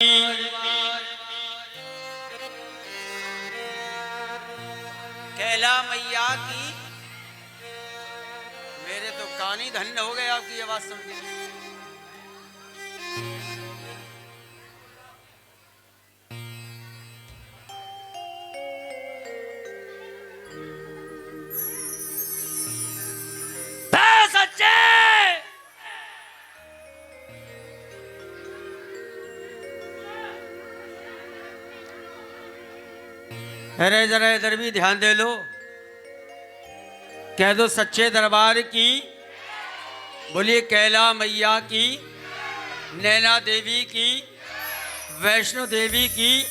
कैला मैया की मेरे तो कान ही धन्य हो गए आपकी आवाज सुन के। सच्चे अरे जरा इधर भी ध्यान दे लो। कह दो सच्चे दरबार की, बोलिए कैला मैया की, नैना देवी की, वैष्णो देवी की।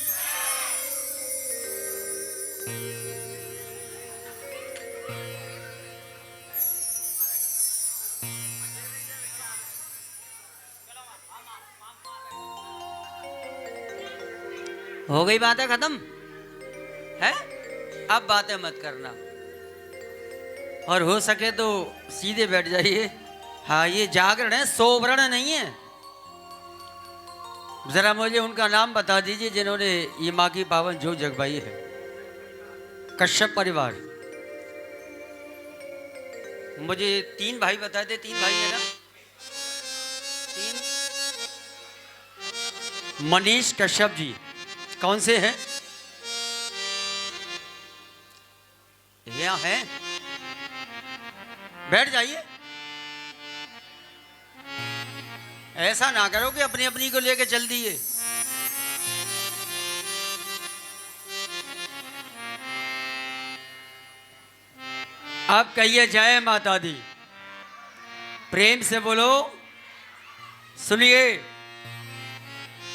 हो गई बातें खत्म है, अब बातें मत करना और हो सके तो सीधे बैठ जाइए। हाँ, ये जागरण है, सोवरण नहीं है। जरा मुझे उनका नाम बता दीजिए जिन्होंने ये माँ की पावन जोत जगवाई है। कश्यप परिवार। मुझे 3 भाई बता दे। 3 भाई है ना? 3। मनीष कश्यप जी कौन से हैं? यहाँ है, बैठ जाइए। ऐसा ना करो कि अपनी अपनी को लेके चल दिए। आप कहिए जय माता दी, प्रेम से बोलो। सुनिए,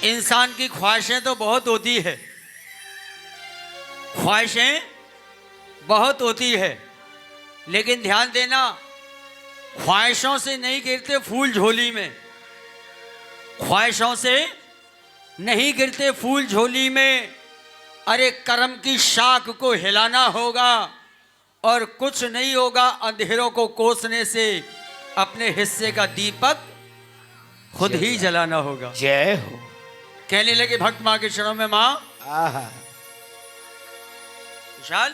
इंसान की ख्वाहिशें तो बहुत होती है, ख्वाहिशें बहुत होती है, लेकिन ध्यान देना, ख्वाहिशों से नहीं गिरते फूल झोली में। ख्वाहिशों से नहीं गिरते फूल झोली में। अरे कर्म की शाख को हिलाना होगा और कुछ नहीं होगा अंधेरों को कोसने से। अपने हिस्से का दीपक खुद ही जलाना होगा। जय हो। कहने लगे भक्त माँ के चरणों में माँ। विशाल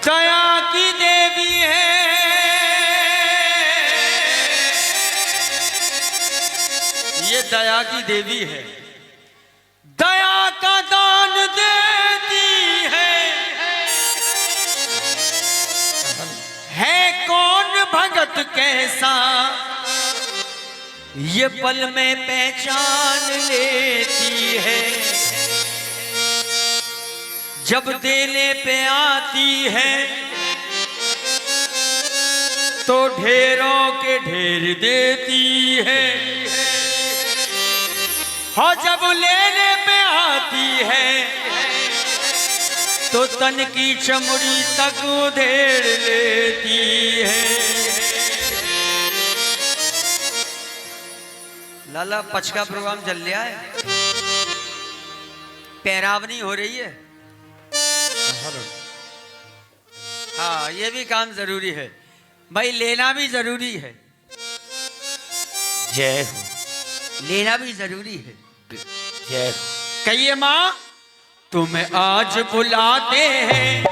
दया की देवी है, ये दया की देवी है। दया का दान देती है कौन भगत कैसा, ये पल में पहचान लेती है। जब देने पे आती है तो ढेरों के ढेर देती है, और जब लेने पे आती है तो तन की चमड़ी तक उधेड़ लेती है। लाला पच का प्रोग्राम चल रहा है, पैरावनी हो रही है। हाँ, ये भी काम जरूरी है भाई, लेना भी जरूरी है। जय हो। लेना भी जरूरी है। जय हो। कहिए माँ, तुम्हें आज बुलाते हैं,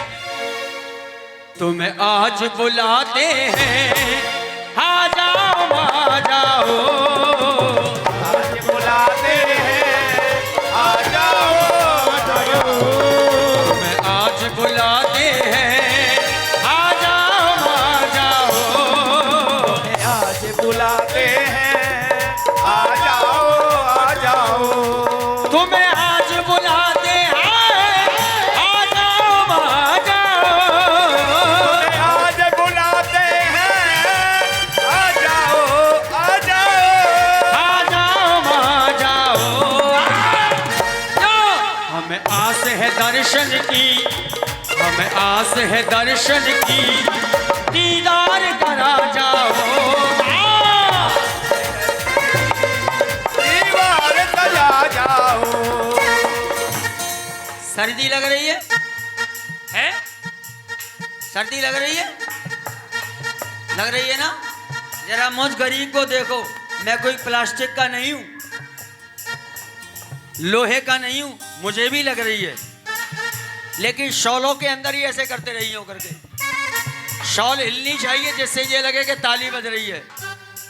तुम्हें आज बुलाते हैं, आ जाओ आ जाओ। आज बुलाते हैं, आ जाओ आ जाओ। तुम्हें आज बुलाते हैं, आ जाओ आ जाओ। आज बुलाते हैं, आ जाओ आ जाओ। तुम्हें आज बुलाते हैं, आ जाओ आ जाओ। आज बुलाते हैं, आ जाओ आ जाओ। आ जाओ आ जाओ। हमें आस है दर्शन की, हमें आस है दर्शन की, दीदार करा जाओ। दीवार तजा जाओ। सर्दी लग रही है? सर्दी लग रही है? लग रही है ना? जरा मुझ गरीब को देखो, मैं कोई प्लास्टिक का नहीं हूं, लोहे का नहीं हूं, मुझे भी लग रही है, लेकिन शॉलों के अंदर ही ऐसे करते रही हो करके। शॉल हिलनी चाहिए जिससे ये लगे कि ताली बज रही है।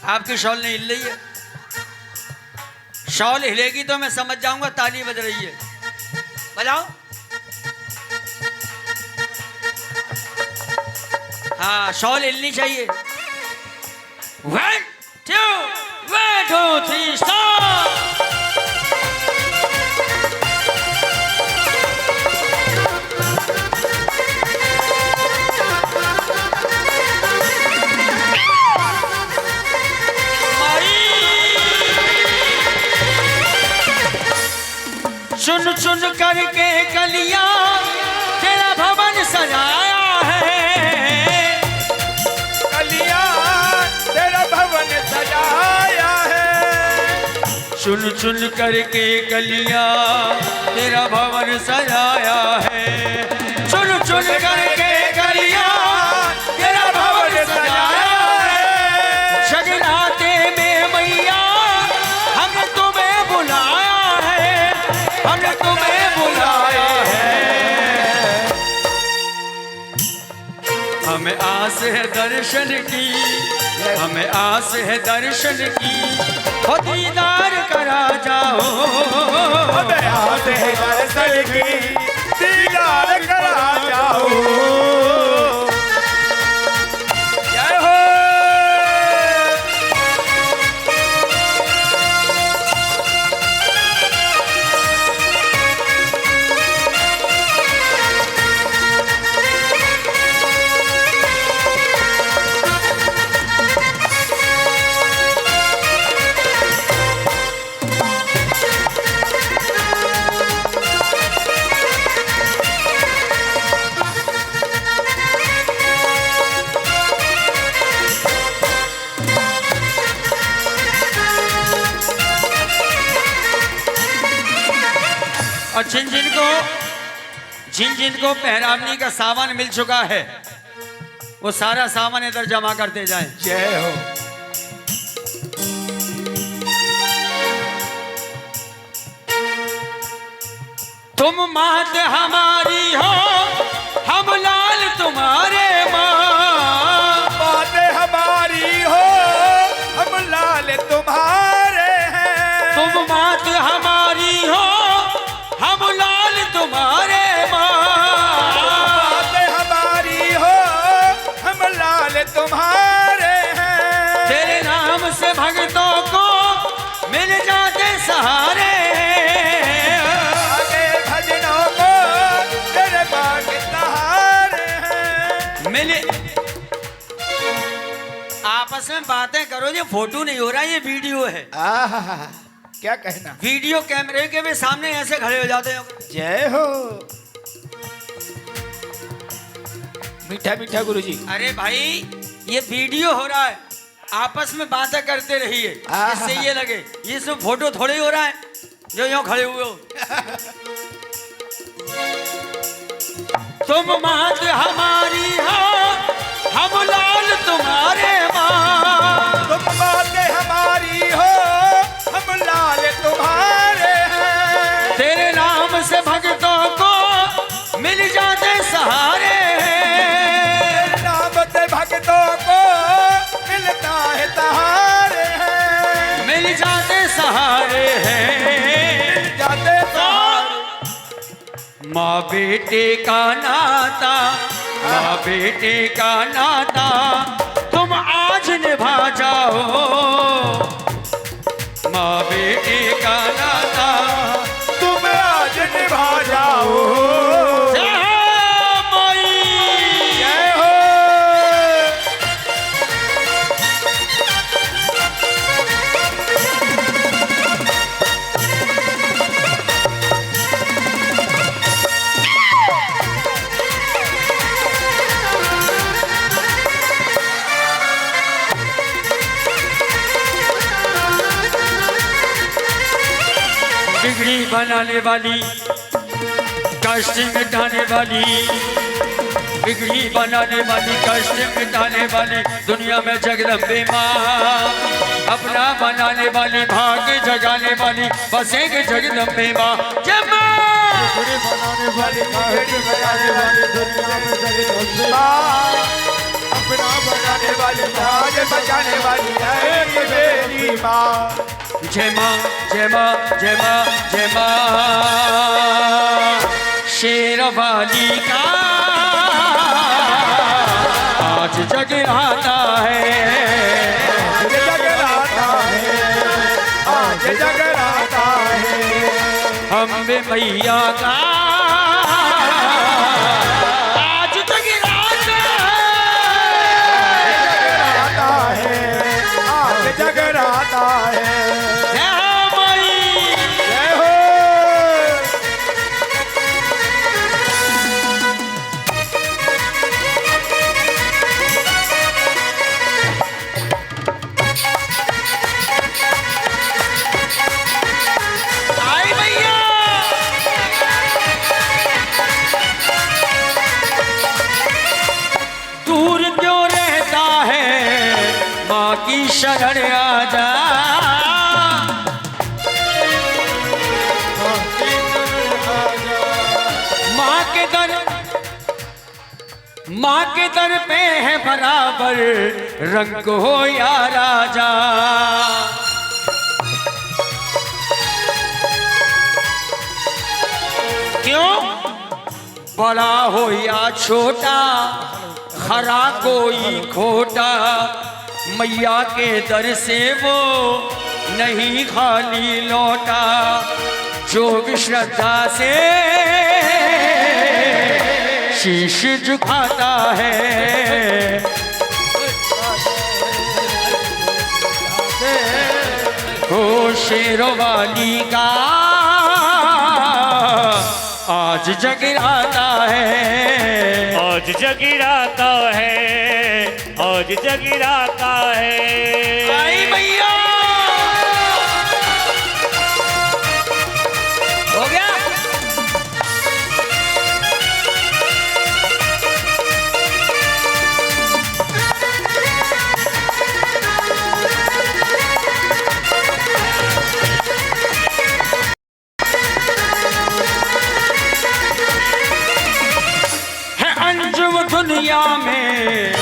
आपकी शॉल नहीं हिल रही है। शॉल हिलेगी तो मैं समझ जाऊंगा ताली बज रही है। बजाओ। हाँ, शॉल हिलनी चाहिए। 1 2 3 स्टार्ट। चुन चुन करके कलियां तेरा भवन सजाया है, कलियां तेरा भवन सजाया है। चुन चुन करके कलियां तेरा भवन सजाया है, चुन चुन करके कलियां तेरा भवन सजाया है। जगराते में मैया हमने तुम्हें बुलाया है, हमने तुम्हें बुलाया है। हमें आस है दर्शन की, हमें आस है दर्शन की, हो दीदार करा जाओ। हमें आस है दर्शन की, दीदार करा जाओ। जय हो। और जिन जिन को पहरावनी का सामान मिल चुका है वो सारा सामान इधर जमा करते जाएं। जय हो। तुम मात हमारी हो, हम लाल तुम्हारे माँ। बात हमारी हो, हम लाल तुम्हारे हैं। तुम मात हमारी हो, हम लाल तुम्हारे माँ। बात हमारी हो, हम लाल तुम्हारे हैं। तेरे नाम से भक्तों को मिल जाते सहारे। आगे भजनों को तेरे बाग सहारे हैं। मिले आपस में बातें करो, ये फोटो नहीं हो रहा, ये वीडियो है। आहा, क्या कहना। वीडियो कैमरे के भी सामने ऐसे खड़े हो जाते हो। जय हो। मीठा मीठा गुरुजी। अरे भाई ये वीडियो हो रहा है, आपस में बातें करते रहिए, इससे ये लगे ये सब फोटो थोड़े ही हो रहा है जो यूं खड़े हुए हो। तुम मात हमारी हो, हम लाल तुम्हारे माँ। तुम बात हमारी हो, हम लाल तुम्हारे हैं। तेरे नाम से भक्तों को मिल जाते सहारे। नाम से भक्तों को मिलता है सहारे हैं। मिल जाते सहारे हैं। मिल जाते सहारे। माँ बेटे का नाता, माँ बेटे का नाता तुम आज निभा जाओ। माँ बेटे का नाता तुम आज निभा जाओ। जय माई। जय हो। बिगड़ी बनाने वाली, कष्ट मिटाने वाली, बिगड़ी बनाने वाली, कष्ट मिटाने वाली, दुनिया में जगदम्बे माँ। अपना बनाने वाली, भाग्य जगाने वाली, बसेंगे जगदम्बे माँ। जय माँ। बिगड़ी बनाने वाली, बिगड़ी बनाने वाली, दुनिया में जगदम्बे माँ। अपना बनाने वाली, भाग्य बचाने वाली है ये मेरी माँ। जय माँ, जय माँ, जय माँ, जय माँ। शेरवाली का आज जगराता है, आज जगराता है, आज जगराता है। अम्बे मैया का आज जगराता है, आज जगराता है। जय हो माई। जय हो। आई मैया। दूर क्यों रहता है, माँ की शरण आजा। माँ के दर पे है बराबर, रंग हो या राजा। क्यों? बड़ा हो या छोटा, खरा कोई खोटा, मैया के दर से वो नहीं खाली लौटा। जोग श्रद्धा से शीश झुकाता है, ओ शेरवाली का आज जगराता है, आज जगराता है, आज जगराता है। आई मैया। हो गया। है अंजुम दुनिया में,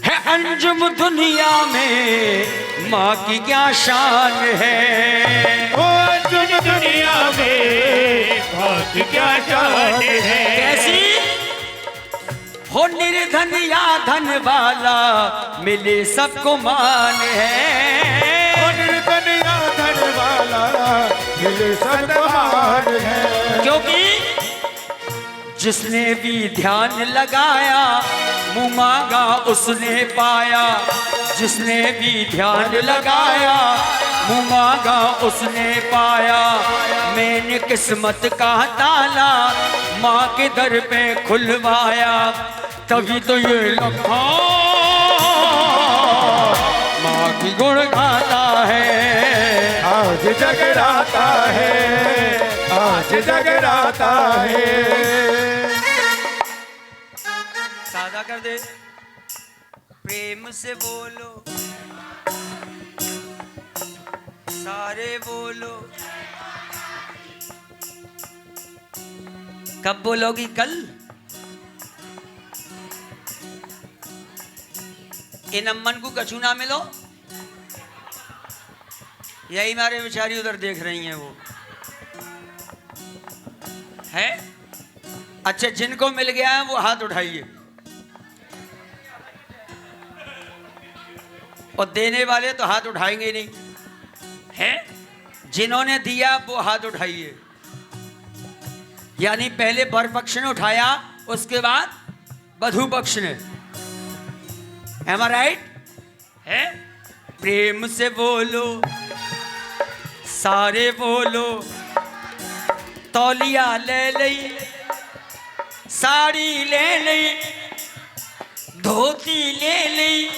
है अंजुम दुनिया में, माँ की क्या शान है। ओ अर्जुन दुनिया में बहुत क्या शान है। कैसी? हो निर्धन या धन वाला, मिले सबको मान है। निर्धन या धन वाला, मिले सबको मान है। क्योंकि जिसने भी ध्यान लगाया, मुँह मांगा उसने पाया। जिसने भी ध्यान लगाया, मुँह मांगा उसने पाया। मैंने किस्मत का ताला माँ के दर पे खुलवाया, तभी तो ये लखा माँ की गुण गाता है। आज जगराता है, आज जगराता है। सादा कर दे। प्रेम से बोलो, सारे बोलो। कब बोलोगी? कल। इन अम्मन को कछु ना मिलो, यही मारे बेचारी उधर देख रही हैं वो है। अच्छा, जिनको मिल गया है वो हाथ उठाइए, और देने वाले तो हाथ उठाएंगे नहीं है। जिन्होंने दिया वो हाथ उठाइए। यानी पहले वर पक्ष ने उठाया, उसके बाद वधू पक्ष ने। Am I right? है? प्रेम से बोलो, सारे बोलो। तौलिया ले लई, साड़ी ले लई, धोती ले लई।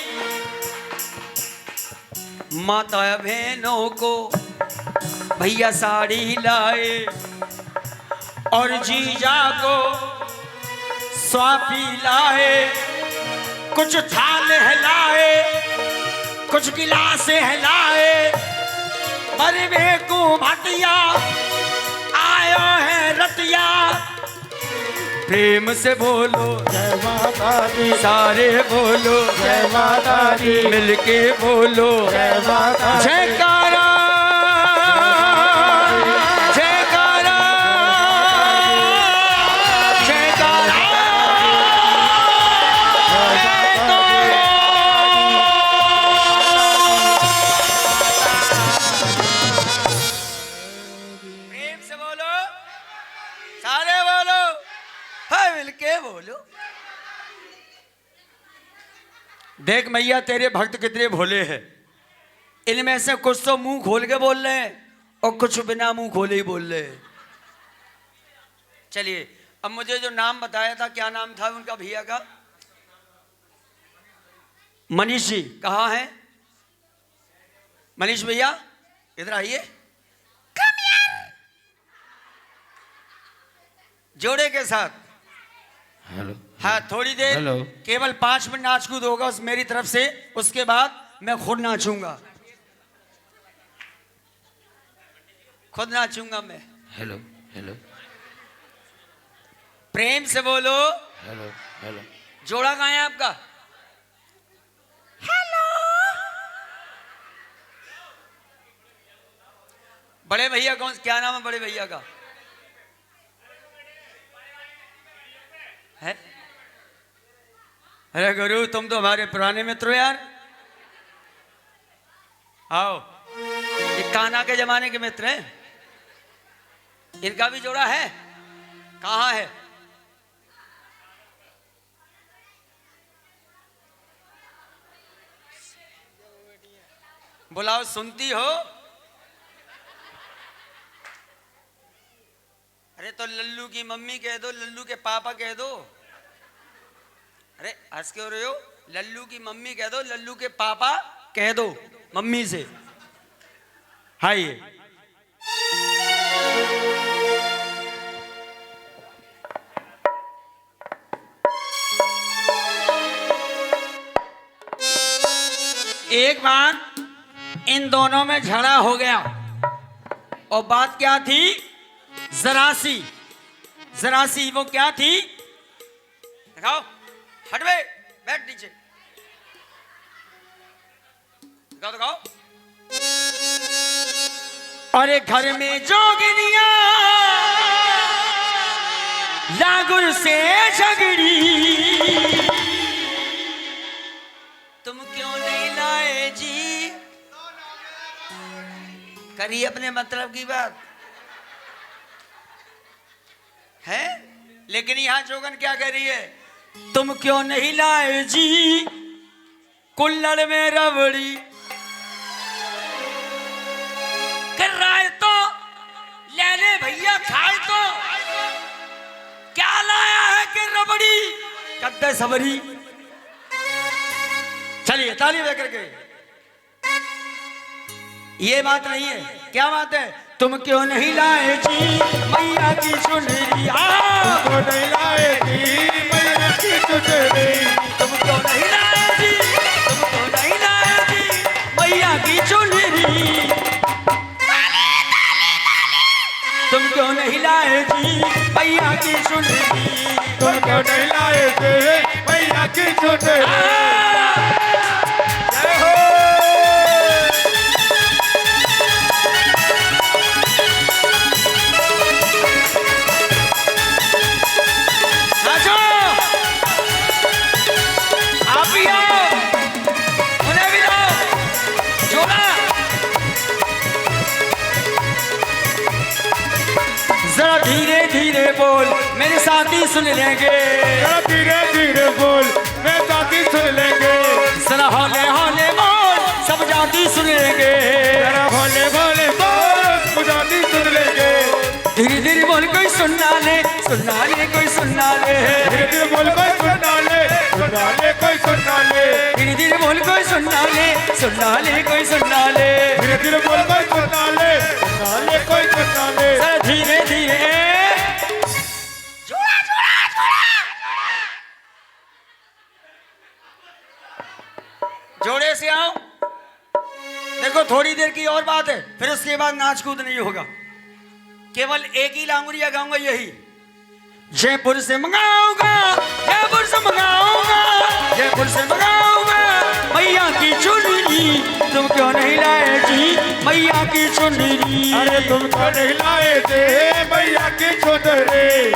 माता बहनों को भैया साड़ी लाए, और जीजा को स्वापी लाए, कुछ थाल हिलाए, कुछ गिलास हिलाए, मरवे को भटिया आयो है रतिया। प्रेम से बोलो जय माता दी, सारे बोलो जय माता दी, मिलके बोलो जय माता दी, जयकारा जयकारा जयकारा प्रेम से बोलो, सारे बोलो, हाँ मिलके बोलो। देख मैया तेरे भक्त कितने भोले हैं। इनमें से कुछ तो मुंह खोल के बोल रहे हैं और कुछ बिना मुंह खोले ही बोल रहे हैं। चलिए अब मुझे जो नाम बताया था, क्या नाम था उनका भैया का? मनीष जी कहाँ है? मनीष भैया इधर आइए। जोड़े के साथ। हेलो, हाँ थोड़ी देर हेलो। केवल 5 मिनट नाच कूद होगा उस मेरी तरफ से, उसके बाद मैं खुद नाचूंगा, खुद नाचूंगा मैं। हेलो, हेलो, प्रेम से बोलो। Hello, hello. जोड़ा कहाँ है आपका? हेलो। बड़े भैया कौन, क्या नाम है बड़े भैया का? है? अरे गुरु तुम तो हमारे पुराने मित्र हो यार। आओ, ये कान्हा के जमाने के मित्र हैं। इनका भी जोड़ा है? कहाँ है? बुलाओ, सुनती हो? अरे तो लल्लू की मम्मी कह दो, लल्लू के पापा कह दो। अरे हंस क्यों रहे हो? लल्लू की मम्मी कह दो, लल्लू के पापा कह दो मम्मी से। हाय एक बार इन दोनों में झगड़ा हो गया और बात क्या थी? जरासी। जरासी वो क्या थी? दिखाओ, हट बे, बैठ नीचे, दिखाओ दिखाओ। अरे घर में जोगिनिया लागुर से झगड़ी, तुम क्यों नहीं लाए जी? करिए अपने मतलब की बात है, लेकिन यहां जोगन क्या कह रही है? तुम क्यों नहीं लाए जी कुल्हड़ में रबड़ी? कर रहा है तो ले ले भैया, खाए तो। क्या लाया है कि रबड़ी? कद्दे सबरी। चलिए ताली बजा करके। ये बात नहीं है, क्या बात है? तुम क्यों नहीं लाए जी मैया की चुनरी? तुम नहीं लाए जी मैया की चुनरी, तुम क्यों नहीं लाए जी, तुम क्यों नहीं लाए जी मैया की चुनरी? तुम क्यों नहीं लाए जी मैया की चुनरी? तुम क्यों नहीं लाए जी मैया की चुनरी? जय हो। नाचो, आप भी आओ, उन्हें भी लाओ, जोड़ा। जरा धीरे धीरे बोल, मेरे साथी सुन लेंगे। जरा धीरे धीरे बोल, मैं जाती सुन लेंगे। जरा हौले हौले बोल, सब जाती सुन लेंगे। जरा भोले भोले बोल, मुझाती सुन लेंगे। धीरे धीरे बोल, कोई सुनना ले कोई सुनना ले। धीरे धीरे बोल, कोई सुनना ले कोई सुनना ले। धीरे धीरे बोल, कोई सुनना ले कोई सुनना ले। धीरे धीरे बोल, कोई सुनना ले कोई सुनना ले। जरा धीरे धीरे जोड़े से आओ। देखो थोड़ी देर की और बात है, फिर उसके बाद नाच कूद नहीं होगा। केवल एक ही लांगुरिया गाऊंगा, यही जयपुर से मंगाऊंगा, जयपुर से मंगाऊंगा, जयपुर से मंगाऊंगा मैया की चुनरी। तुम क्यों नहीं लाए जी मैया की चुनरी? अरे तुम क्यों नहीं लाए थे मैया की चुनरी?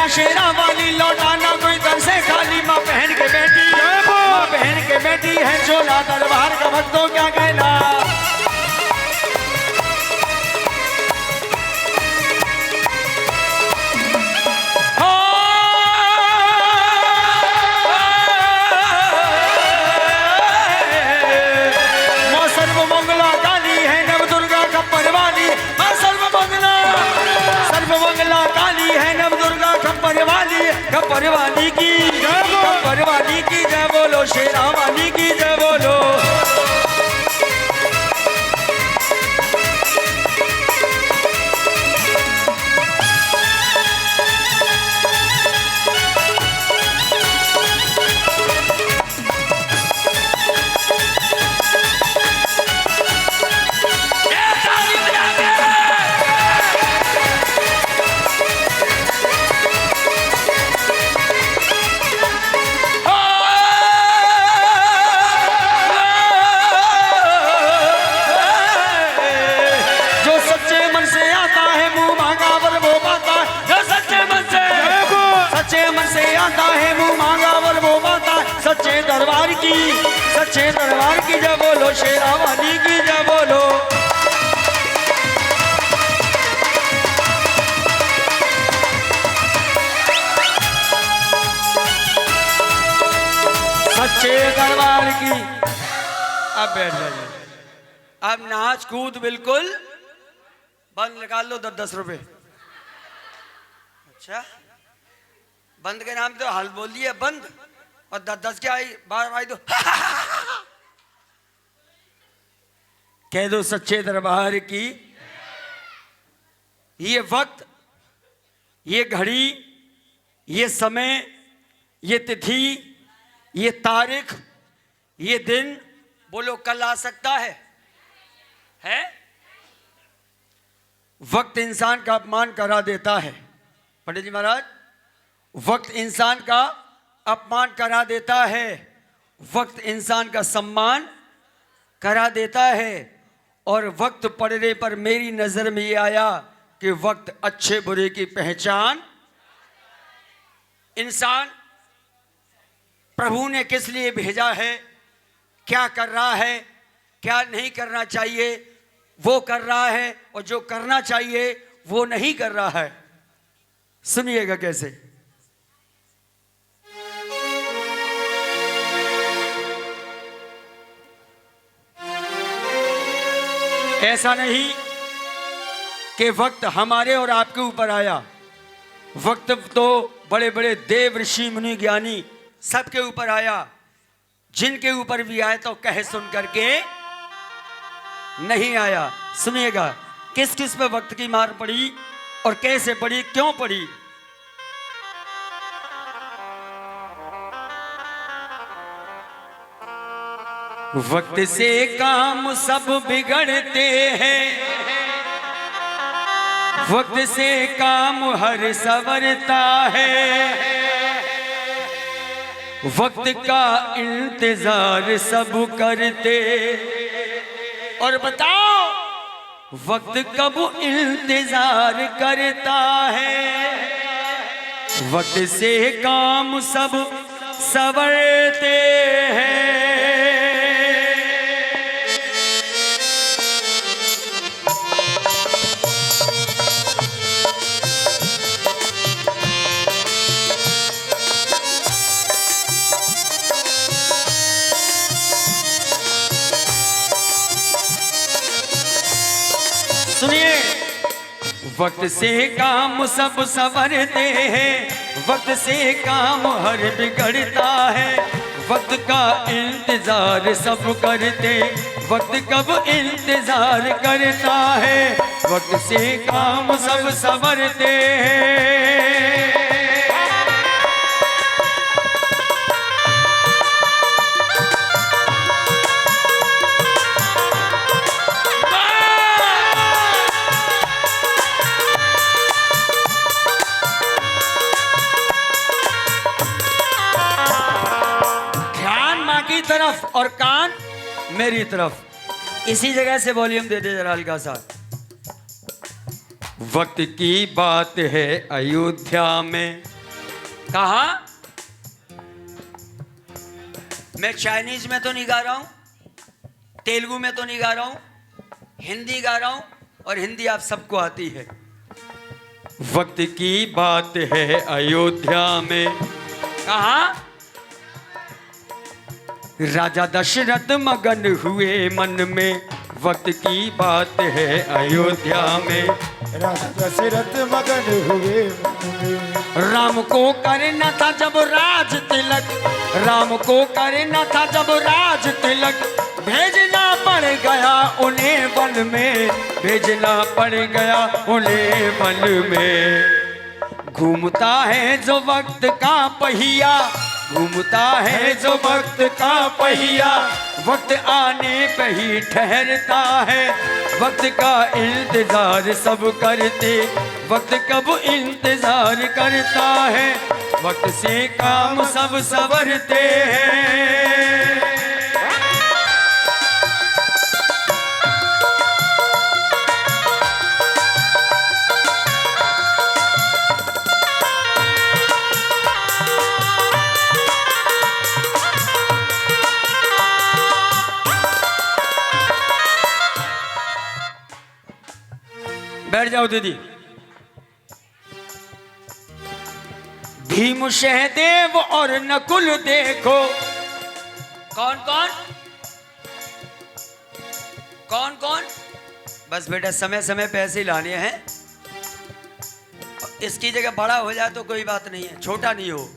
शेरा वाली लौटाना कोई दर से खाली। माँ बहन के बेटी, माँ बहन के बेटी है चोला दरबार का भक्तों क्या कहना। माँ सर्वमंगला काली है नव दुर्गा खप्पर वाली। माँ सर्वमंगला काली है नव दुर्गा खप्पर वाली की, खप्पर वाली की जय बोलो, शेरा वाली की जय बोलो। सच्चे दरबार की जय बोलो, शेरा वाली की जय बोलो। सच्चे दरबार की। अब बैठ जाइए। अब नाच कूद बिल्कुल बंद। निकाल लो 10-10 रुपए। अच्छा, बंद के नाम तो हाल बोल दिए बंद, और 10-10 क्या आई बार आई तो कह दो सच्चे दरबार की। ये वक्त, ये घड़ी, ये समय, ये तिथि, ये तारीख, ये दिन बोलो कल आ सकता है? वक्त इंसान का अपमान करा देता है। पंडित जी महाराज, वक्त इंसान का अपमान करा देता है, वक्त इंसान का सम्मान करा देता है। और वक्त पड़ने पर मेरी नजर में ये आया कि वक्त अच्छे बुरे की पहचान। इंसान प्रभु ने किस लिए भेजा है, क्या कर रहा है, क्या नहीं करना चाहिए, वो कर रहा है, और जो करना चाहिए वो नहीं कर रहा है। सुनिएगा कैसे। ऐसा नहीं कि वक्त हमारे और आपके ऊपर आया, वक्त तो बड़े बड़े देव ऋषि मुनि ज्ञानी सबके ऊपर आया। जिनके ऊपर भी आया तो कह सुन करके नहीं आया। सुनिएगा किस किस पे वक्त की मार पड़ी और कैसे पड़ी, क्यों पड़ी। वक्त से काम सब बिगड़ते हैं, वक्त से काम हर संवरता है, वक्त का इंतजार सब करते। और बताओ वक्त कब इंतजार करता है। वक्त से काम सब संवरते हैं। सुनिए, वक्त से काम सब संवरते हैं, वक्त से काम हर बिगड़ता है। वक्त का इंतजार सब करते, वक्त कब इंतजार करता है। वक्त से काम सब संवरते हैं। की तरफ और कान मेरी तरफ। इसी जगह से वॉल्यूम दे दे जरा हल्का सा। वक्त की बात है अयोध्या में। कहा? मैं चाइनीज में तो नहीं गा रहा हूं, तेलुगु में तो नहीं गा रहा हूं, हिंदी गा रहा हूं, और हिंदी आप सबको आती है। वक्त की बात है अयोध्या में। कहा? राजा दशरथ मगन हुए मन में, वक्त की बात है अयोध्या में। राजा दशरथ मगन हुए मन में। राम को करना था जब राज तिलक, राम को करना था जब राज तिलक, भेजना पड़ गया उन्हें वन में, भेजना पड़ गया उन्हें वन में। घूमता है जो वक्त का पहिया, घूमता है जो वक्त का पहिया, वक्त आने पे ही ठहरता है। वक्त का इंतजार सब करते, वक्त कब इंतजार करता है। वक्त से काम सब संवरते हैं। बैठ जाओ दीदी। भीम सहदेव और नकुल देखो। कौन कौन? कौन कौन? बस बेटा समय समय पे ऐसे ही लाने हैं। इसकी जगह बड़ा हो जाए तो कोई बात नहीं है, छोटा नहीं हो।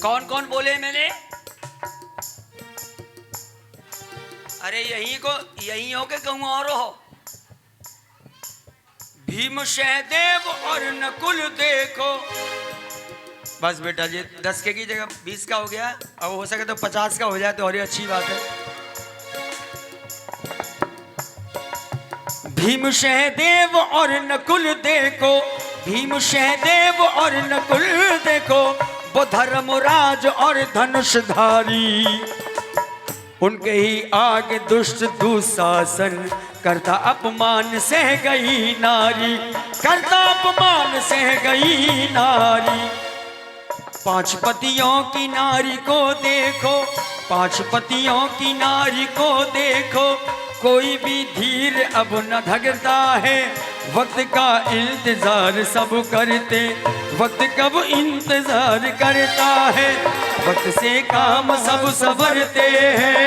कौन कौन बोले मैंने? अरे यही हो के कहूं और हो। भीम सहदेव और नकुल देखो। बस बेटा जी 10 के की जगह 20 का हो गया, अब हो सके तो 50 का हो जाए तो और अच्छी बात है। भीम सहदेव और नकुल देखो, भीम सहदेव और नकुल देखो, वो धर्मराज और धनुषधारी। उनके ही आगे दुष्ट दुशासन, करता अपमान सह गई नारी, करता अपमान सह गई नारी। 5 पतियों की नारी को देखो, 5 पतियों की नारी को देखो, कोई भी धीर अब न धगता है। वक्त का इंतजार सब करते, वक्त कब इंतजार करता है। वक्त से काम सब संवरते हैं।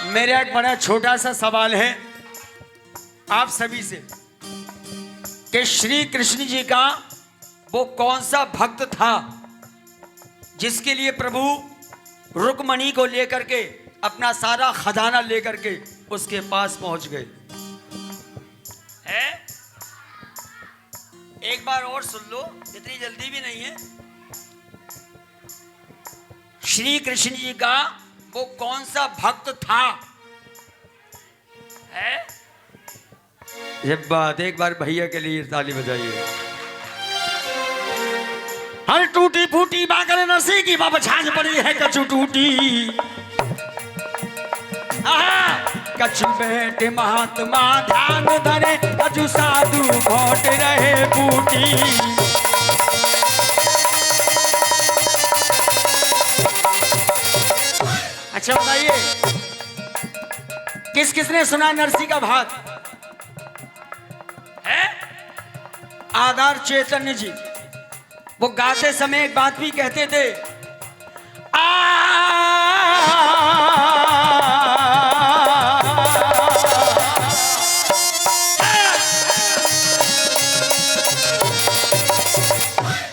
मेरा एक बड़ा छोटा सा सवाल है आप सभी से कि श्री कृष्ण जी का वो कौन सा भक्त था जिसके लिए प्रभु रुक्मणी को लेकर के अपना सारा खजाना लेकर के उसके पास पहुंच गए हैं? एक बार और सुन लो, इतनी जल्दी भी नहीं है। श्री कृष्ण जी का वो कौन सा भक्त था है? ये बात, एक बार भैया के लिए ताली बजाइए। हर टूटी फूटी बागल नसी की बाबा छाछ पड़ी है कछु टूटी। कछु बेटे महात्मा ध्यान धरे, कछु साधु घोट रहे बूटी। अच्छा बताइए, किस किसने सुना नरसी का भात है? आधार चैतन्य जी, वो गाते समय एक बात भी कहते थे,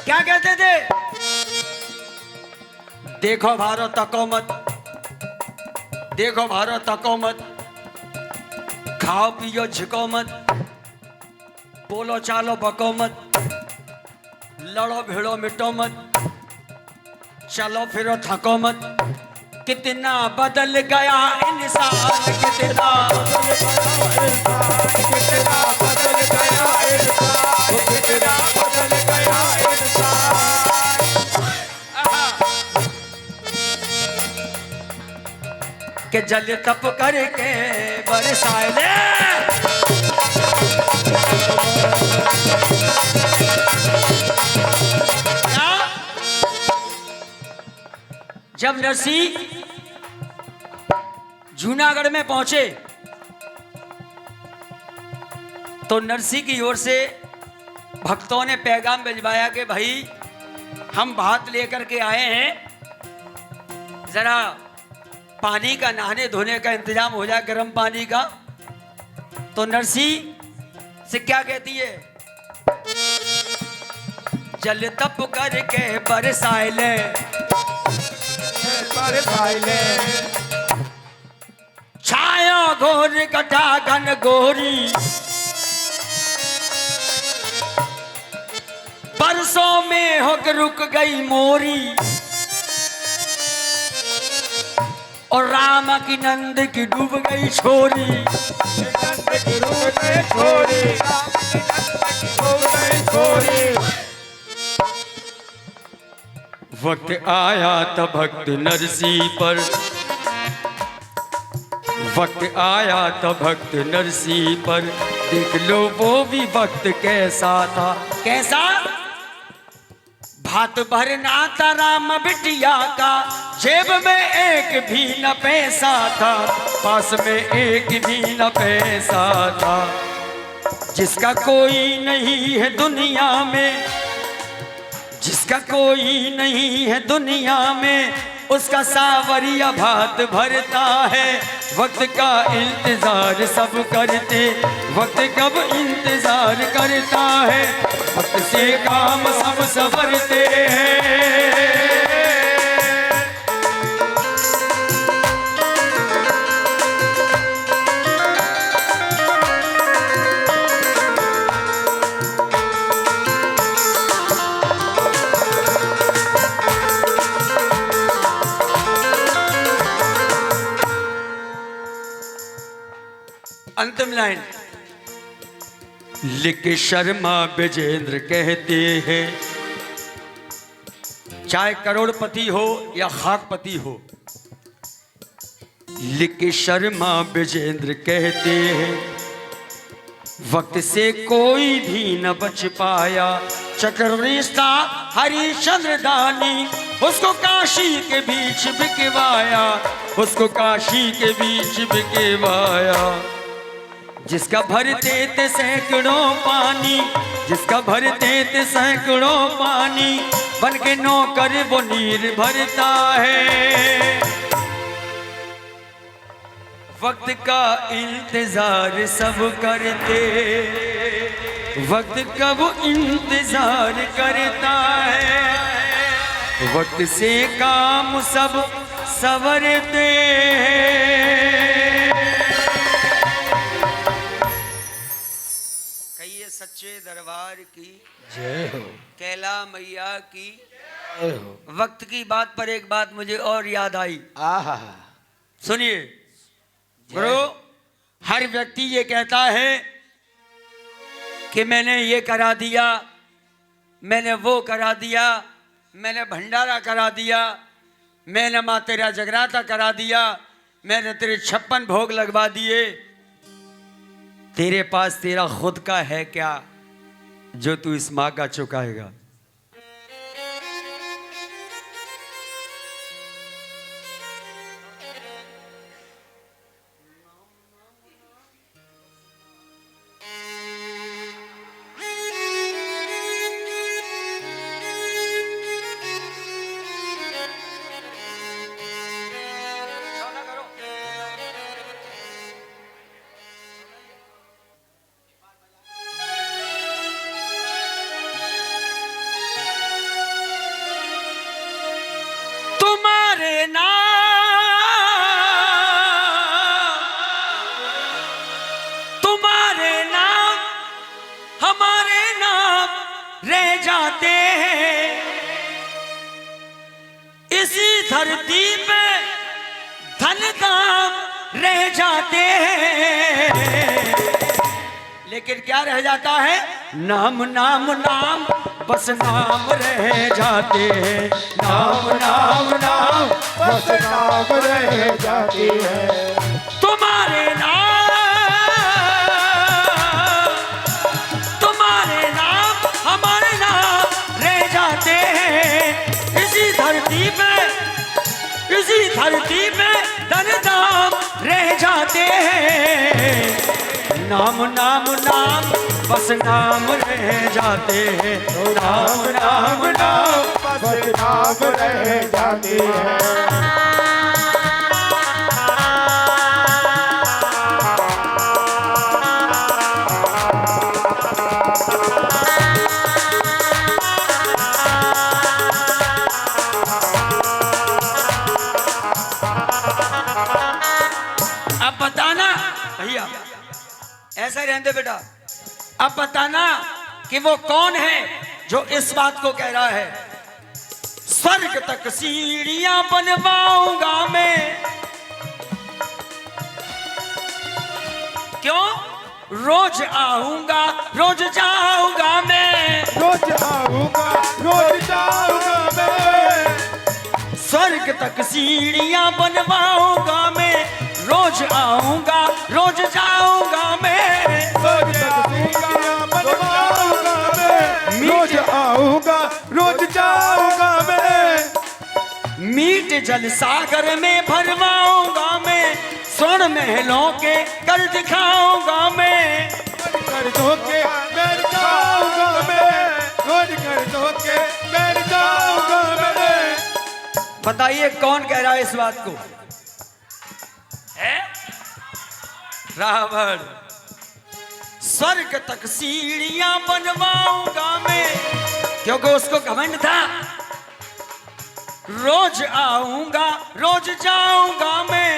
क्या कहते थे? देखो भारत तको मत, देखो भारत तको मत, खाओ पियो झिको मत, बोलो चालो बको मत, लड़ो भिड़ो मिटो मत, चलो फिरो थको मत। कितना बदल गया इंसान, कितना बदल गया इंसान, कितना बदल गया इंसान, कितना बदल गया इंसान। के जल तप करके बरसाए ले। जब नरसी जूनागढ़ में पहुंचे तो नरसी की ओर से भक्तों ने पैगाम भिजवाया कि भाई हम भात लेकर के आए हैं, जरा पानी का नहाने धोने का इंतजाम हो जाए, गर्म पानी का। तो नरसी से क्या कहती है? जल तप करके बरसाए ले, छाया घोर कटा घन गोरी, बरसों में होक रुक गई मोरी, और राम की नंद की डूब गई छोरी, नंद की डूब गई छोरी, राम की नंद की डूब गई छोरी। वक्त आया तब भक्त नरसी पर, वक्त आया तब भक्त नरसी पर, देख लो वो भी वक्त कैसा था। कैसा? भात भरना था राम बिटिया का, जेब में एक भी न पैसा था, पास में एक भी न पैसा था। जिसका कोई नहीं है दुनिया में, जिसका कोई नहीं है दुनिया में, उसका सावरिया भात भरता है। वक्त का इंतजार सब करते, वक्त कब इंतजार करता है, वक्त से काम सब संवरते हैं। अंतिम लाइन लिख शर्मा विजेंद्र कहते हैं, चाहे करोड़पति हो या खाकपति हो, लिख शर्मा विजेंद्र कहते हैं, वक्त से कोई भी न बच पाया। चक्रवृष्टा हरिश्चंद्र दानी, उसको काशी के बीच बिकवाया, उसको काशी के बीच बिकवाया। जिसका भरते थे सैकड़ों पानी, जिसका भरते थे सैकड़ों पानी, बन के नौकर वो नीर भरता है। वक्त का इंतजार सब करते, वक्त कब इंतजार करता है, वक्त से काम सब संवरते हैं। कहिए सच्चे दरबार की जय हो, कैला मैया की जय हो। वक्त की बात पर एक बात मुझे और याद आई, आहा, सुनिए गुरु। हर व्यक्ति ये कहता है कि मैंने ये करा दिया, मैंने वो करा दिया, मैंने भंडारा करा दिया, मैंने माँ तेरा जगराता करा दिया, मैंने तेरे 56 भोग लगवा दिए। तेरे पास तेरा खुद का है क्या जो तू इस माँ का चुकाएगा? तुम्हारे नाम हमारे नाम रह जाते हैं, इसी धरती पे धन काम रह जाते हैं। लेकिन क्या रह जाता है? नाम नाम नाम बस नाम रह जाते हैं। नाम नाम नाम बस नाम रह जाती है। तुम्हारे नाम हमारे नाम रह जाते हैं, इसी धरती पे धन नाम रह जाते हैं। नाम नाम नाम बस नाम रह जाते हैं। नाम नाम नाम बस नाम रह जाती है। अब बताना भैया, ऐसा रहने दे बेटा। अब बताना कि वो कौन है जो इस बात को कह रहा है? स्वर्ग तक सीढ़ियां बनवाऊंगा मैं। क्यों? रोज आऊंगा रोज जाऊंगा मैं। रोज आऊंगा रोज जाऊंगा मैं। स्वर्ग तक सीढ़ियां बनवाऊंगा मैं, रोज आऊंगा रोज जाऊंगा मैं। रोज बनवाऊंगा मैं, रोज आऊंगा रोज जाऊंगा मैं। मीठ जल सागर में भरवाऊंगा मैं, स्वर्ण महलों के कर दिखाऊंगा मैं। कर दो के मैं जाऊंगा मैं, रोज कर दो के मैं जाऊंगा मैं। बताइए कौन कह रहा है इस बात को? है रावण। स्वर्ग तक सीढ़ियां बनवाऊंगा मैं, क्योंकि उसको घमंड था। रोज आऊंगा रोज जाऊंगा मैं,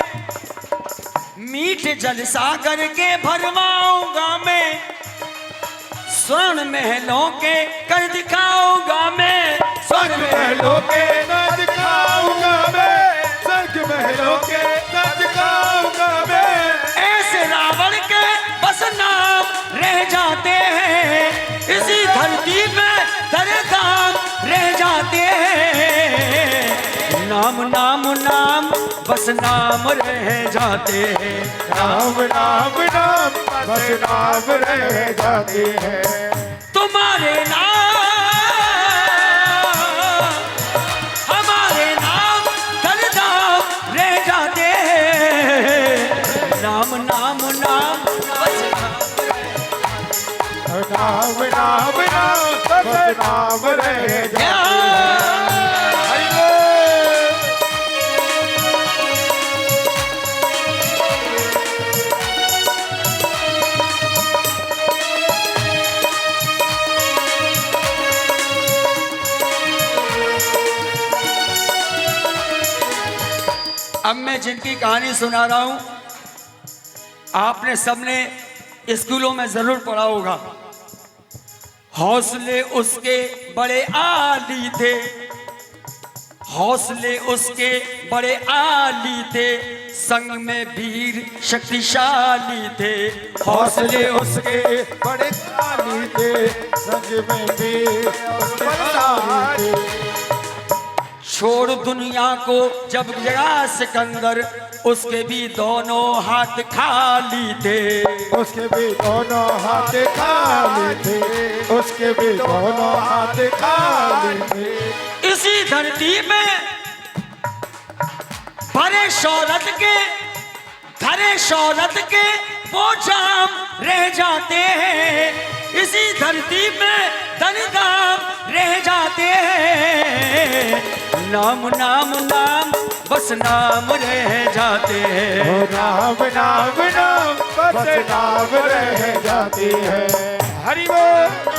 मीठे जल सागर के भरवाऊंगा मैं। स्वर्ण महलों के कर दिखाऊंगा मैं। स्वर्ग महलों के कर दिखाऊंगा मैं, स्वर्ग महलों के कर दिखाऊंगा मैं। ऐसे रावण के बस नाम रह जाते हैं, इसी धरती पे तेरे दाम रह जाते हैं। नाम नाम नाम बस नाम रह जाते हैं। नाम नाम नाम बस नाम रह जाते हैं। तुम्हारे नाम हमारे नाम धन दाम रह जाते हैं। नाम नाम नाम बस नाम नाम नाम बस नाम रह जाते हैं। हरि बोल। अब मैं जिनकी कहानी सुना रहा हूं, आपने सबने स्कूलों में जरूर पढ़ा होगा। हौसले उसके बड़े आली थे, हौसले उसके बड़े आली थे, संग में वीर शक्तिशाली थे। हौसले उसके बड़े आली में भी उसके बरसात। छोड़ दुनिया को जब गया सिकंदर, उसके भी दोनों हाथ खाली थे। उसके भी दोनों हाथ खाली थे, उसके भी दोनों हाथ खाली थे। इसी धरती में भरे शौहरत के, धरे शौहरत के वो जाम रह जाते हैं। इसी धरती में धनदाम रह जाते हैं। नाम नाम नाम बस नाम रह जाते हैं। नाम नाम नाम बस नाम रह जाती है। हरि बोल।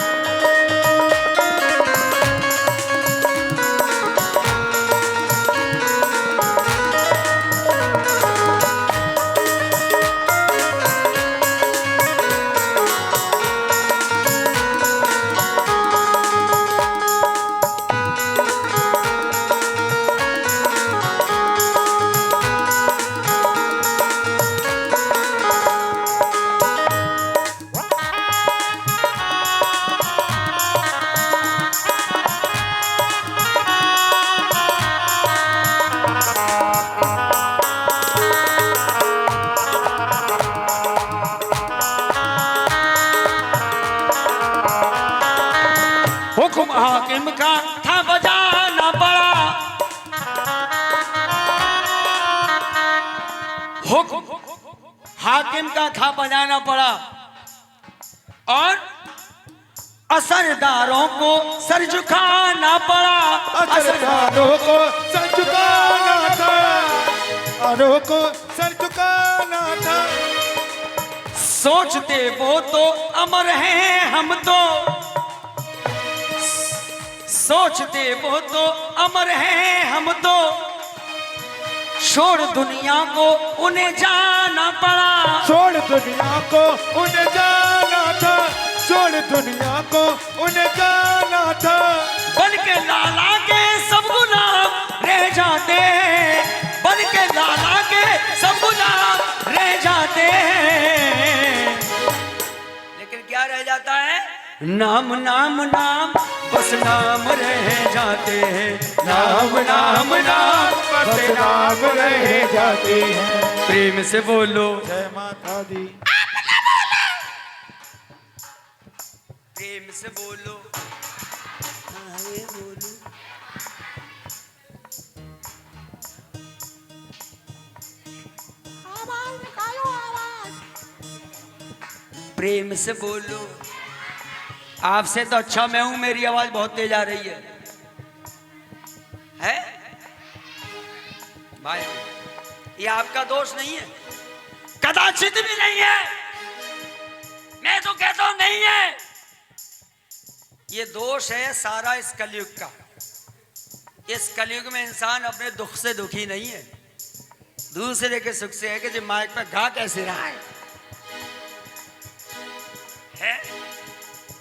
हुक्म हाकिम का था बजाना पड़ा, हुक्म हाकिम का था बजाना पड़ा, और असरदारों को सर झुकाना पड़ा। असरदारों को सर झुकाना था, असरदारों को सर झुकाना था। सोचते वो तो अमर हैं हम तो, सोचते वो तो अमर हैं हम तो, छोड़ दुनिया को उन्हें जाना पड़ा। छोड़ दुनिया को उन्हें जाना था, छोड़ दुनिया को उन्हें जाना था। बन के लाला के सब गुलाम रह जाते हैं, बन के लाला के सब गुलाम रह जाते हैं। लेकिन क्या रह जाता है? नाम नाम नाम बस नाम रह जाते हैं। नाम नाम नाम बस नाम रह जाते हैं। प्रेम से बोलो जय माता दी। प्रेम से बोलो, आए बोलो। आवाज निकालो, आवाज। प्रेम से बोलो। आपसे तो अच्छा मैं हूं, मेरी आवाज बहुत तेज आ रही है भाई? ये आपका दोष नहीं है, कदाचित भी नहीं है। मैं तो कहता हूं नहीं है, ये दोष है सारा इस कलयुग का। इस कलयुग में इंसान अपने दुख से दुखी नहीं है, दूसरे के सुख से है कि जो माइक पे गा कैसे रहा है?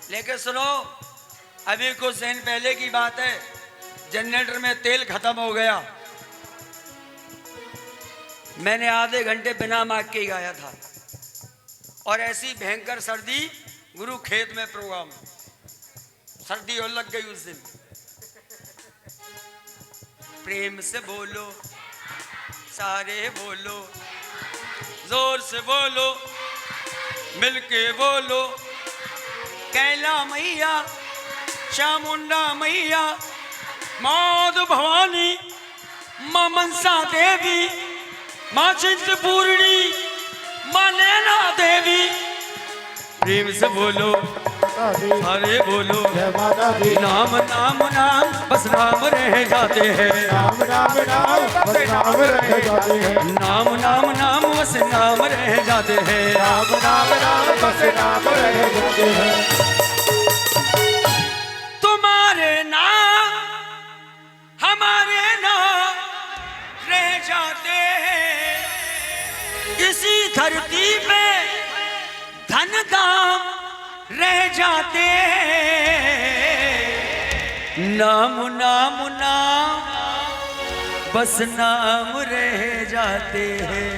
लेकिन सुनो, अभी कुछ दिन पहले की बात है, जनरेटर में तेल खत्म हो गया। मैंने आधे घंटे बिना माइक के गाया था, और ऐसी भयंकर सर्दी, गुरु खेत में प्रोग्राम, सर्दी और लग गई उस दिन। प्रेम से बोलो, सारे बोलो, जोर से बोलो, मिलके बोलो। कैला मैया, चामुंडा मैया, माँ भवानी, माँ मनसा देवी, माँ चिंतपूर्णी, माँ नैना देवी। प्रेम से बोलो, सारे बोलो। जय माता दी। नाम नाम नाम बस नाम रह जाते हैं। नाम नाम नाम बस नाम रह जाते हैं। नाम नाम नाम बस नाम रह जाते हैं। नाम नाम नाम बस नाम रह जाते हैं। तुम्हारे नाम हमारे नाम रह जाते हैं। इसी धरती में धन दाम रह जाते हैं। नाम नाम नाम बस नाम रह जाते हैं।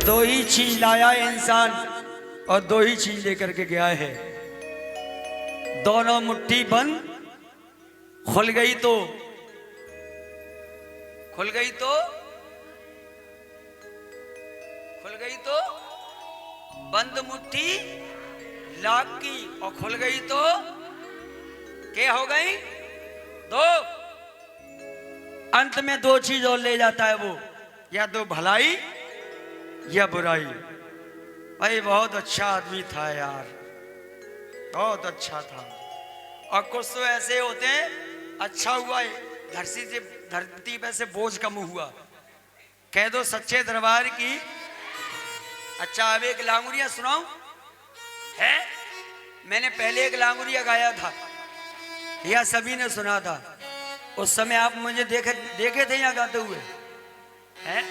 दो ही चीज लाया इंसान, और दो ही चीज लेकर के गया है, दोनों मुट्ठी बंद, खुल गई तो खुल गई तो खुल गई तो बंद मुट्ठी लाख की, और खुल गई तो क्या हो गई? दो। अंत में दो चीज और ले जाता है वो, या तो भलाई या बुराई। भाई बहुत अच्छा आदमी था यार, बहुत अच्छा था। और कुछ तो ऐसे होते हैं, अच्छा हुआ धरती पे से बोझ कम हुआ, कह दो सच्चे दरबार की। अच्छा अब एक लांगुरिया सुनाऊं है? मैंने पहले एक लांगुरिया गाया था, या सभी ने सुना था। उस समय आप मुझे देखे थे यहाँ गाते हुए हैं?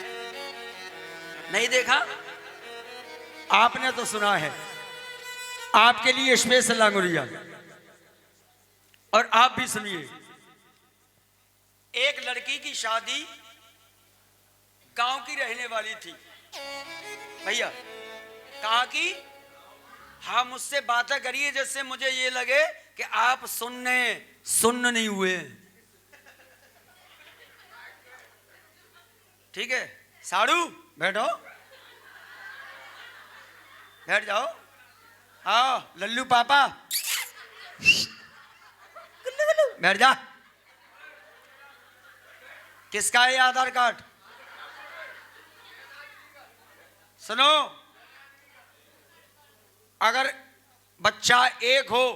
नहीं देखा? आपने तो सुना है। आपके लिए स्पेशल लांगुरिया, और आप भी सुनिए। एक लड़की की शादी गांव की रहने वाली थी। भैया कहा कि हाँ मुझसे बातें करिए जिससे मुझे ये लगे कि आप सुन नहीं हुए। ठीक है साड़ू, बैठो, बैठ जाओ। हाँ लल्लू पापा, बैठ जा। किसका है आधार कार्ड? सुनो, अगर बच्चा एक हो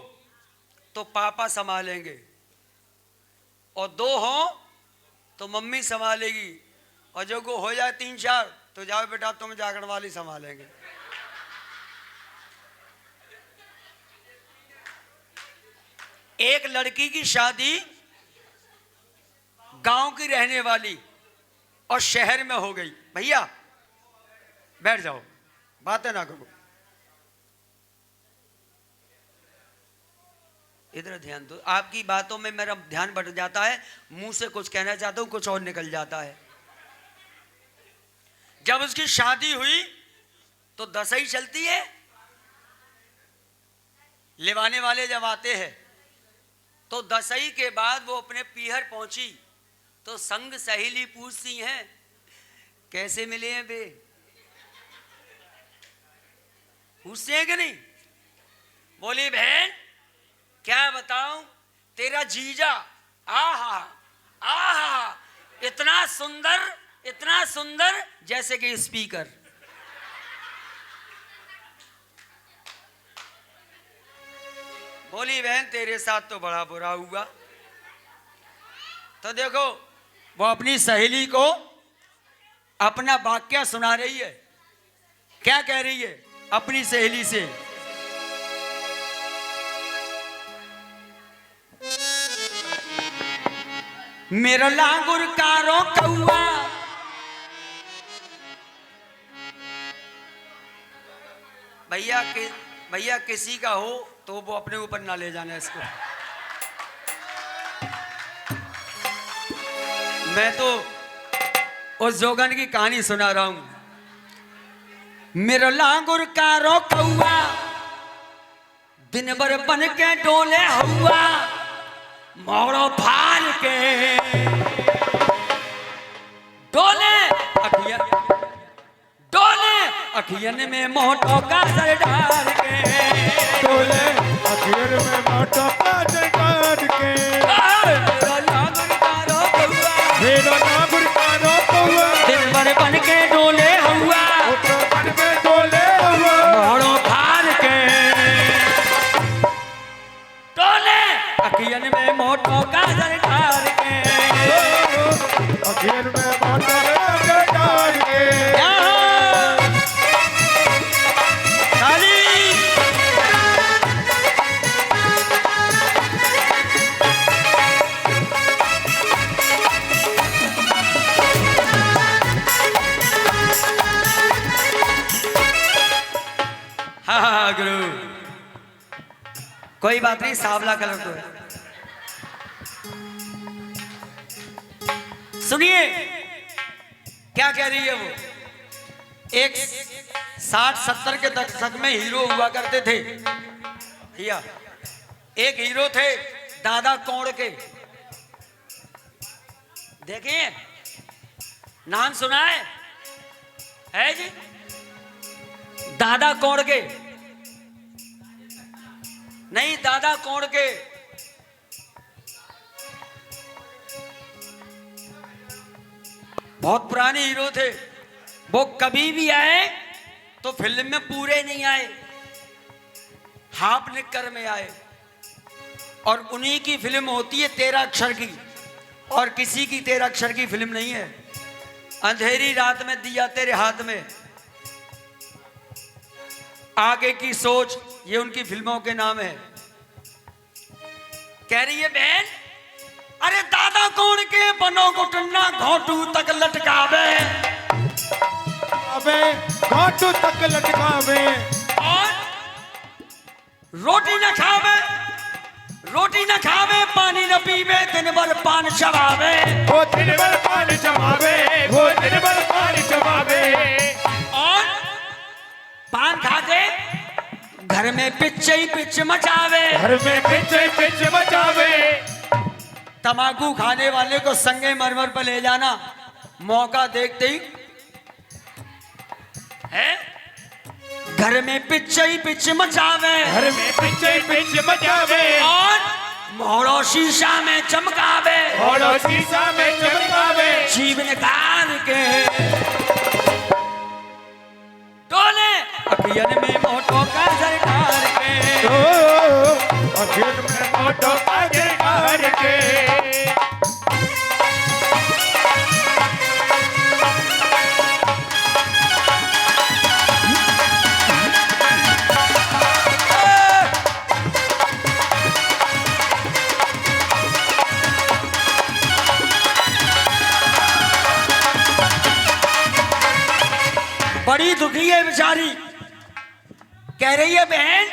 तो पापा संभालेंगे, और दो हो तो मम्मी संभालेगी, और जो को हो जाए 3-4 तो जाओ बेटा तुम जागरण वाली संभालेंगे। एक लड़की की शादी गांव की रहने वाली और शहर में हो गई। भैया बैठ जाओ, बातें ना करो, इधर ध्यान दो। आपकी बातों में मेरा ध्यान बढ़ जाता है, मुंह से कुछ कहना चाहता हूं कुछ और निकल जाता है। जब उसकी शादी हुई तो दसई चलती है, लिवाने वाले जब आते हैं तो दसई के बाद वो अपने पीहर पहुंची तो संग सहेली पूछती हैं कैसे मिले हैं बे? पूछते हैं कि नहीं? बोली बहन क्या बताऊं, तेरा जीजा आहा आहा इतना सुंदर जैसे कि स्पीकर। बोली बहन तेरे साथ तो बड़ा बुरा हुआ। तो देखो वो अपनी सहेली को अपना वाक्य सुना रही है। क्या कह रही है अपनी सहेली से? मेरा लांगुर कारो कौआ, भैया किसी का हो तो वो अपने ऊपर ना ले जाना इसको। मैं तो उस जोगन की कहानी सुना रहा हूं। मेरा लांगुर कारो कौआ, दिन भर बन के डोले हुआ, मोड़ो फाल के डोले अखियन में मोटो का सर डाल के, डोले अखियन में मोटो का सर डाल के। मेरा नागुर कारो कौआ, दिन भर बन के डोले हुआ, बन के डोले हुआ, मोड़ो फाल के डोले अखियन में मोटो का सर डाल के, अखियन में मोटो का सर डाल के। हाँ गुरु कोई बात नहीं, सांवला कलर तो है। सुनिए क्या कह रही है वो। एक 60-70 के दशक में हीरो हुआ करते थे भैया। एक हीरो थे दादा कौड़ के, देखिए नाम सुना है जी? दादा कौड़ के नहीं, दादा कौड़ के बहुत पुराने हीरो थे। वो कभी भी आए तो फिल्म में पूरे नहीं आए, हाफ निक्कर में आए। और उन्हीं की फिल्म होती है 13 अक्षर की, और किसी की 13 अक्षर की फिल्म नहीं है। अंधेरी रात में दिया तेरे हाथ में, आगे की सोच, ये उनकी फिल्मों के नाम है। कह रही है बहन, अरे दादा कौन के बनो को टन्ना घोटू तक लटकावे, अबे घाटू तक लटकावे, और रोटी न खावे, रोटी न खावे, पानी न पीवे, दिन भर पान चबावे, वो दिन भर पानी चबावे, वो दिन भर पानी चबावे, और पान खा के घर में पिच ही पिच मचावे, घर में पिच मचावे, तंबाकू खाने वाले को संगे मरमर पर ले जाना, मौका देखते ही है घर में पिच ही पिच मचावे, घर में पिच मचावे, और मोहरो शीशा में चमकावे, और शीशा में चमकावे, जीव निकाल के डोले अखियन में मोटो का सरकार के, अखियन में मोटो का सरकार के। बड़ी दुखी है बेचारी, कह रही है बहन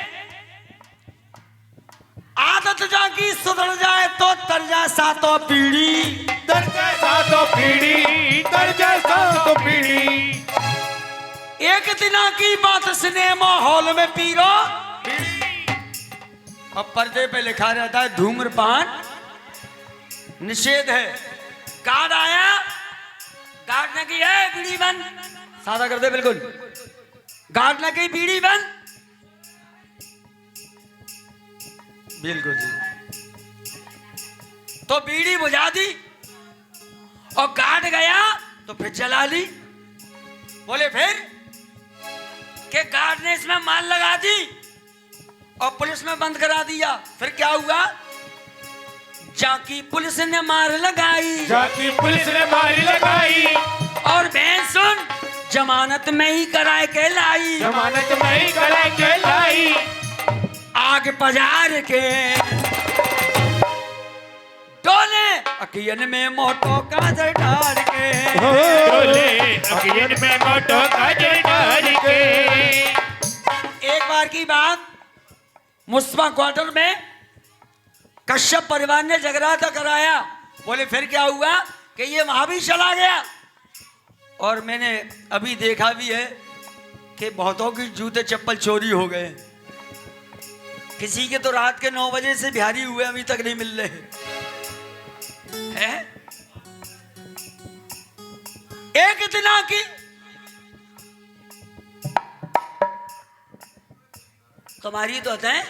आदत जाकी सुधर जाए तो तर जाए सातों पीढ़ी, तर जाए सातों पीढ़ी, तर जाए सातों पीढ़ी, एक दिना की बात सिनेमा हॉल में पीरो, अब पर्दे पे लिखा रहता है धूम्रपान निषेध है। कार्ड आया, कार्ड ने की है बीड़ी बंद, सादा कर दे बिल्कुल, गार्ड ने की बीड़ी बंद, बिल्कुल जी, तो बीड़ी बुझा दी, और गार्ड गया तो फिर जला ली। बोले फिर के गार्ड ने इसमें माल लगा दी और पुलिस में बंद करा दिया, फिर क्या हुआ? जाकी पुलिस ने मार लगाई, जाकी पुलिस ने मार लगाई, और बहन सुन जमानत में ही कराए के लाई, जमानत में ही कराए के लाई, आग पजार के डोले अखियन में मोटो का डार के, डोले अखियन में मोटो का डार के। एक बार की बात, मुस्तफा क्वार्टर में कश्यप परिवार ने जगराता कराया। बोले फिर क्या हुआ? कि ये वहां भी चला गया, और मैंने अभी देखा भी है कि बहुतों की जूते चप्पल चोरी हो गए, किसी के तो रात के 9 बजे से बिहारी हुए अभी तक नहीं मिल रहे हैं। एक दिना की तुम्हारी तो है,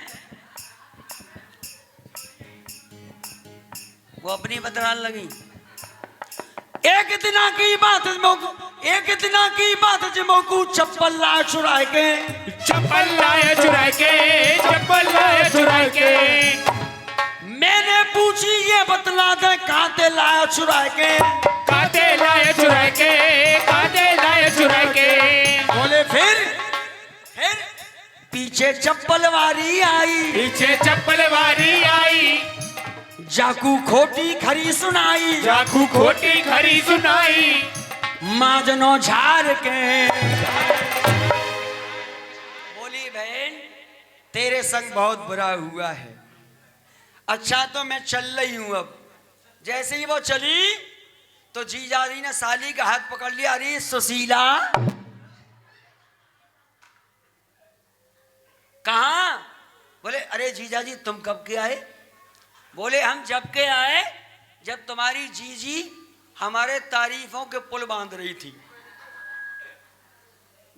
वो अपनी बतरान लगी। एक दिना की बात एक दिना की बात जमोकू चप्पल लाए चुराए के, चप्पल लाए चुराए के, चप्पल लाए चुराए के। मैंने पूछी ये बतला दे कांटे लाए चुराए के, कांटे लाए चुराए के, कांटे लाए चुराए के। बोले फिर पीछे चप्पल वारी आई, पीछे चप्पल वारी आई, जाकू खोटी खरी सुनाई, जाकू खोटी खरी सुनाई, माजनो झार के। बोली बहन तेरे संग बहुत बुरा हुआ है, अच्छा तो मैं चल रही हूं। अब जैसे ही वो चली तो जीजाजी ने साली का हाथ पकड़ लिया, अरे सुशीला कहाँ? बोले अरे अरे जीजा जी तुम कब के आए? बोले हम जब के आए जब तुम्हारी जीजी हमारे तारीफों के पुल बांध रही थी।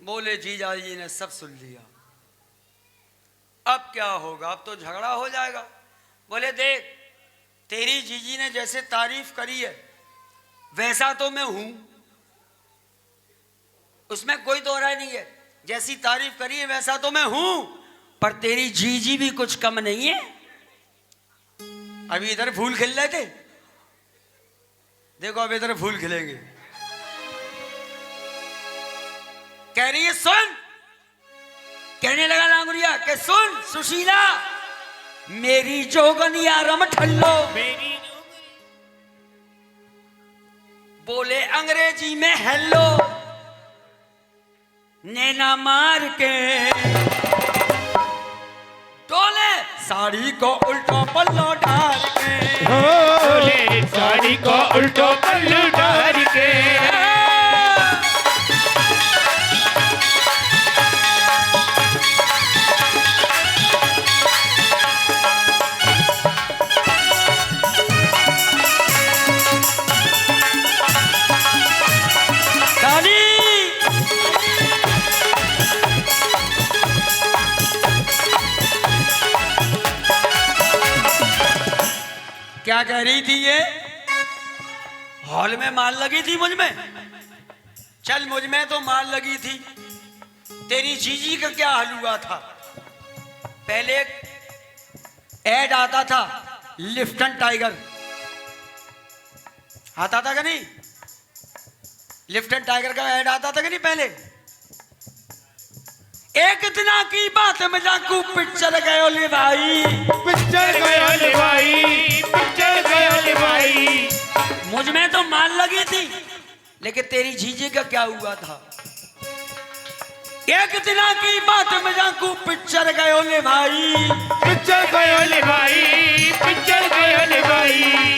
बोले जीजा जी ने सब सुन लिया, अब क्या होगा, अब तो झगड़ा हो जाएगा। बोले देख तेरी जीजी ने जैसे तारीफ करी है वैसा तो मैं हूं, उसमें कोई दो राय नहीं है। जैसी तारीफ करी है वैसा तो मैं हूं, पर तेरी जीजी भी कुछ कम नहीं है। अभी इधर फूल खिल रहे थे, देखो अब इधर फूल खिलेंगे। कह रही है सुन, कहने लगा लांगुरिया कि सुन सुशीला मेरी जोगनिया रम ठल्लो। मेरी बोले अंग्रेजी में हेलो, नैना मार के डोले साड़ी को उल्टो पल्लो डाल के। बोले साड़ी को उल्टो पल्लू डाल के। क्या कह रही थी ये? हॉल में माल लगी थी मुझ में। चल मुझ में तो माल लगी थी, तेरी जीजी का क्या हाल हुआ था? पहले ऐड आता था लिफ्टन टाइगर, आता था कि नहीं? लिफ्टन टाइगर का ऐड आता था कि नहीं पहले? एक दिना की बात में जाकू पिक्चर गयो ले भाई, पिक्चर गयो ले भाई, पिक्चर गयो ले भाई। मुझ में तो माल लगी थी, लेकिन तेरी जीजे का क्या हुआ था? एक दिना की बात में जाकू पिक्चर गयो ले भाई, पिक्चर गयो ले भाई, पिक्चर गयो ले भाई।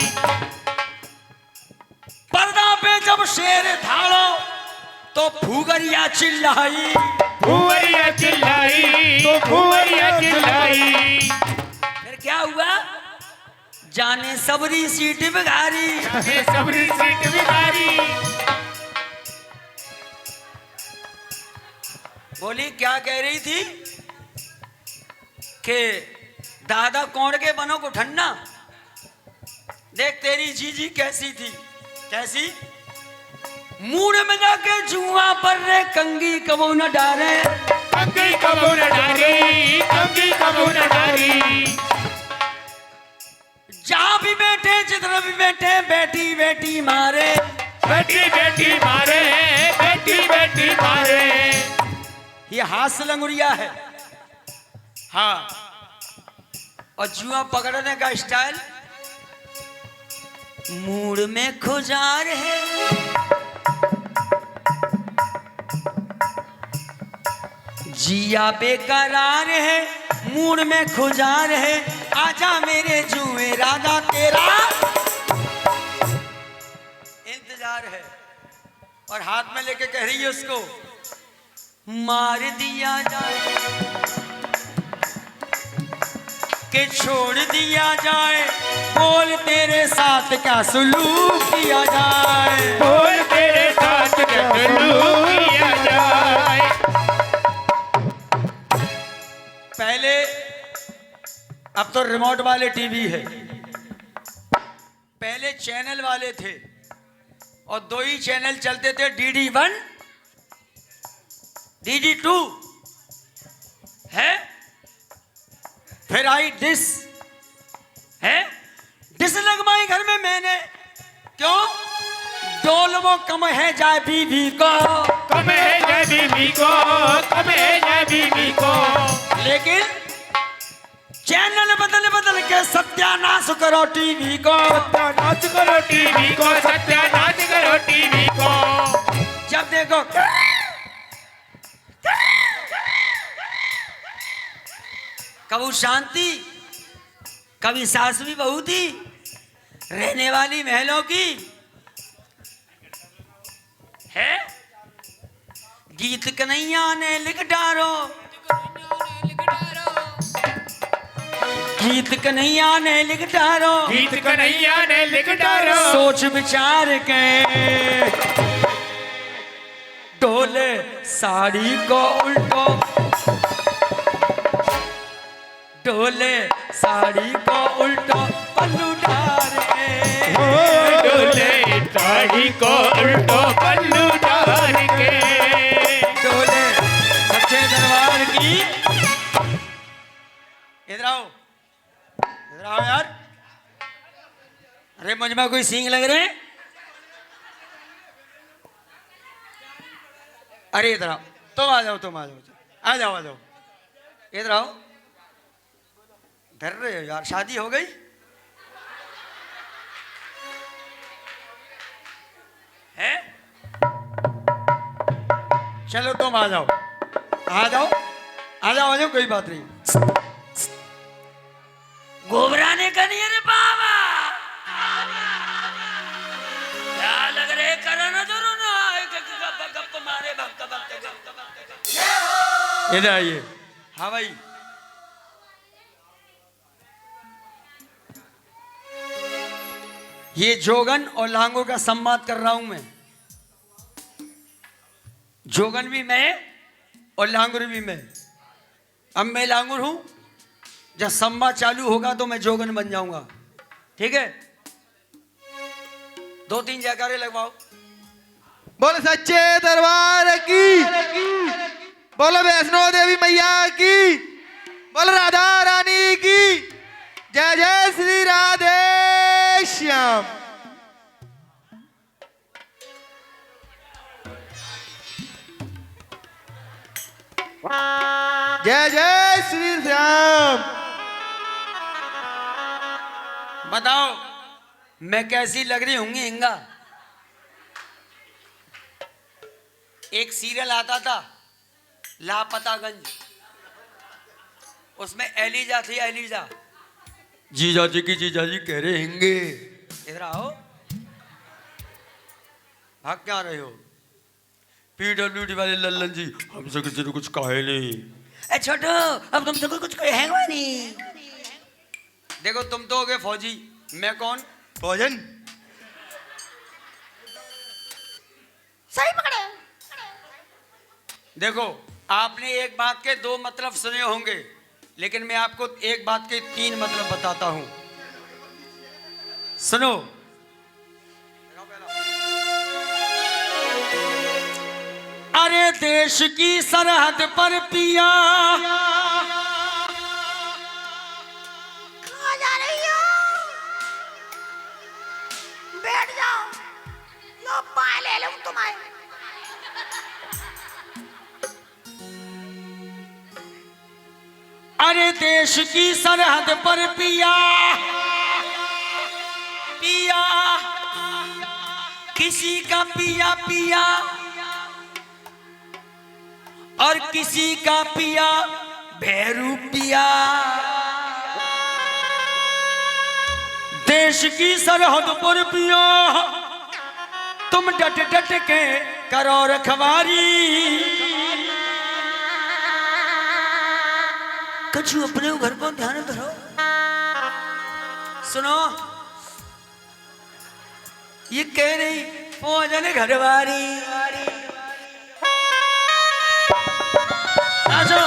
पर्दा पे जब शेर धाड़ो तो फूगरिया चिल्लाई, फुवरिया चिल्लाई तो फुवरिया चिल्लाई। फिर क्या हुआ? जाने सबरी सीट बिगारी, जाने सबरी सीट बिगारी। बोली क्या कह रही थी कि दादा कौड़ के बनो को ठंडा। देख तेरी जीजी कैसी थी, कैसी? मूड में जाके जुआ पर रे कंगी कबो न डारे, कंगी कबो न डारी, कंगी कबो न डारी। जहां भी बैठे जिधर भी बैठे बेटी बेटी मारे, बेटी बेटी मारे, बेटी बेटी मारे। ये हास्य लंगुरिया है। हाँ, और जुआ पकड़ने का स्टाइल मूड में खुजार है, जिया बेकरार है, मूड में खुजार है, आजा मेरे जुए राजा तेरा इंतजार है। और हाथ में लेके कह रही है उसको मार दिया जाए कि छोड़ दिया जाए, बोल तेरे साथ क्या सुलूक किया जाए, बोल तेरे साथ क्या सुलूक किया जाए। पहले, अब तो रिमोट वाले टीवी है, पहले चैनल वाले थे और दो ही चैनल चलते थे, DD1 DD2 है, फिर आई डिश है। डिश लगवाई घर में मैंने, क्यों? डोल वो कम है जाए बीवी को, कम है जाए बीवी को, कम है जाए बीवी को। लेकिन चैनल बदल बदल के सत्यानाश करो टीवी को, सत्यानाश करो टीवी को, सत्यानाश करो टीवी को। जब देखो कभी शांति, कभी सास भी बहू थी, रहने वाली महलों की है। गीत कन्हैया ने लिख डारो, गीत कन्हैया ने लिख डारो, गीत कन्हैया ने लिख डारो, सोच विचार के डोले साड़ी को उल्टो, डोले साड़ी को उल्टो पल्लू डार के, डोले साड़ी को उल्टो पल्लू डाल के, डोले सच्चे दरबार की। इधर आओ, इधर आओ यार। अरे मुझ में कोई सींग लग रहे हैं? अरे इधर आओ, तुम आ जाओ, तुम आ जाओ, आ जाओ, आ जाओ, इधर आओ। डर रहे हो यार? शादी हो गई है? चलो तुम आ जाओ, आ जाओ, आ जाओ, आ जाओ, कोई बात नहीं। घबराने का नहीं है रे बाबा, क्या लग रहे करना जरूर ना, गप मारे भक्त भक्त। इधर आइए। हाँ भाई, ये जोगन और लांगुर का संवाद कर रहा हूं मैं। जोगन भी मैं और लांगुर भी मैं। अब मैं लांगुर हूं, जब संवाद चालू होगा तो मैं जोगन बन जाऊंगा, ठीक है? 2-3 जयकारे लगवाओ। बोल सच्चे दरबार की, बोलो वैष्णो देवी मैया की, बोल राधा रानी की जय। जय श्री राधे श्याम। जय जय श्री श्याम। बताओ मैं कैसी लग रही होंगी हिंगा? एक सीरियल आता था लापतागंज, उसमें एलिजा थी, एलिजा। जीजा जी की जीजा जी कह रहे हिंगे। इधर आओ, भाग क्या रहे हो? PWD वाले लल्लन जी हमसे किसी ने कुछ कहे नहीं। ए छोटो, अब तुमसे कुछ कहेगा नहीं। देखो तुम तो हो गए फौजी, मैं कौन? भोजन। सही पकड़े। देखो आपने एक बात के 2 मतलब सुने होंगे, लेकिन मैं आपको एक बात के 3 मतलब बताता हूं। सुनो। अरे देश की सरहद पर पिया, कहाँ जा रही हो? बैठ जाओ, लो पाए ले लूं तुम्हारे। अरे देश की सरहद पर पिया, पिया किसी का पिया पिया और किसी का पिया भैरू पिया। देश की सरहद पर पिया तुम डट डट के करो रखवारी। कछु अपने घर को ध्यान धरो। सुनो, ये कह रही फौजन घरवारी। आजो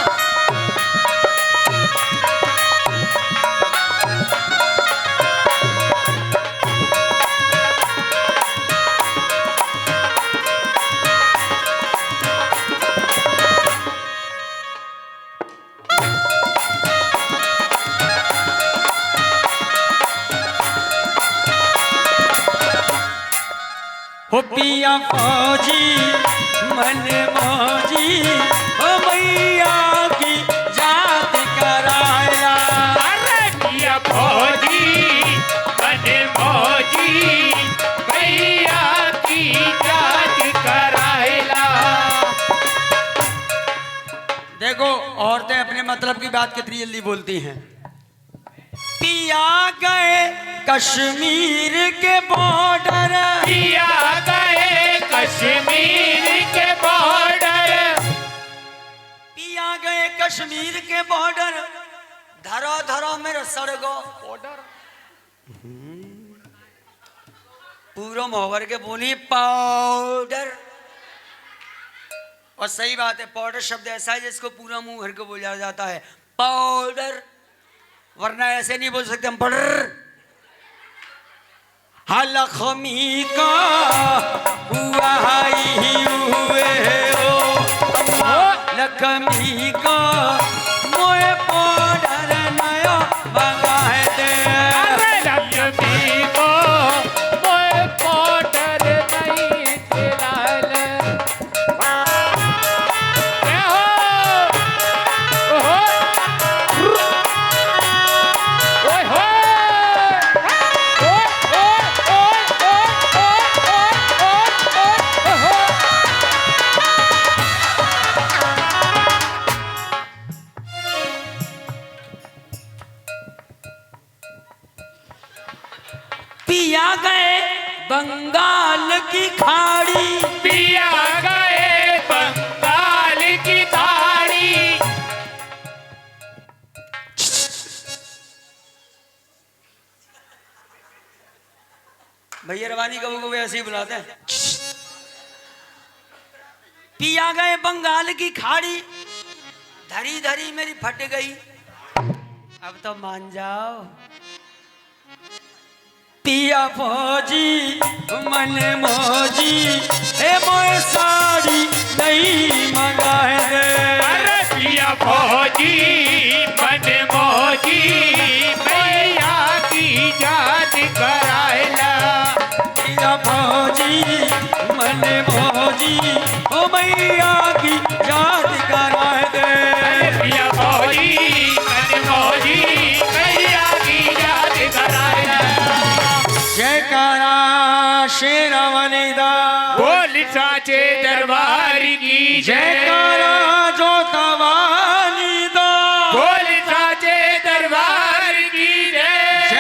हो पिया फौजी मन मौजी, हो मैया की जात कराया। अरे पिया फौजी मन मौजी, भैया की जात करायला। देखो औरतें अपने मतलब की बात कितनी जल्दी बोलती हैं। पिया गए कश्मीर के बॉर्डर, पिया गए कश्मीर के बॉर्डर, पिया गए कश्मीर के बॉर्डर, धरो धरो मेरे सड़गो पूरा मोहर के बोली पाउडर। और सही बात है, पाउडर शब्द ऐसा है जिसको पूरा मुंह भर के बोला जाता है पाउडर, वरना ऐसे नहीं बोल सकते हम पाउडर। लक्ष्मी का हुआ ही हुए हो लक्ष्मी का मोए पाउडर नया मंगाए दे। लक्ष्मी को मोए पाउडर नहीं खिलाल। ए हो ओहो ओए हो पिया गए बंगाल की खाड़ी पिया गए बंगाल की ताड़ी। भैया रवानी कबू को ऐसे ही बुलाते हैं। पिया गए बंगाल की खाड़ी धरी धरी मेरी फट गई। अब तो मान जाओ। पिया फौजी मन मौजी हे मोए साड़ी नहीं मंगाए दे। अरे पिया फौजी मन मौजी मैया की जात करायला। पिया फौजी मन मौजी ओ मैया की याद कराए दे। अरे पिया फौजी मन मौजी मैया की जात करायला। जयकारा शेरावाली दा बोल साचे दरबार की जय। जयकारा जोता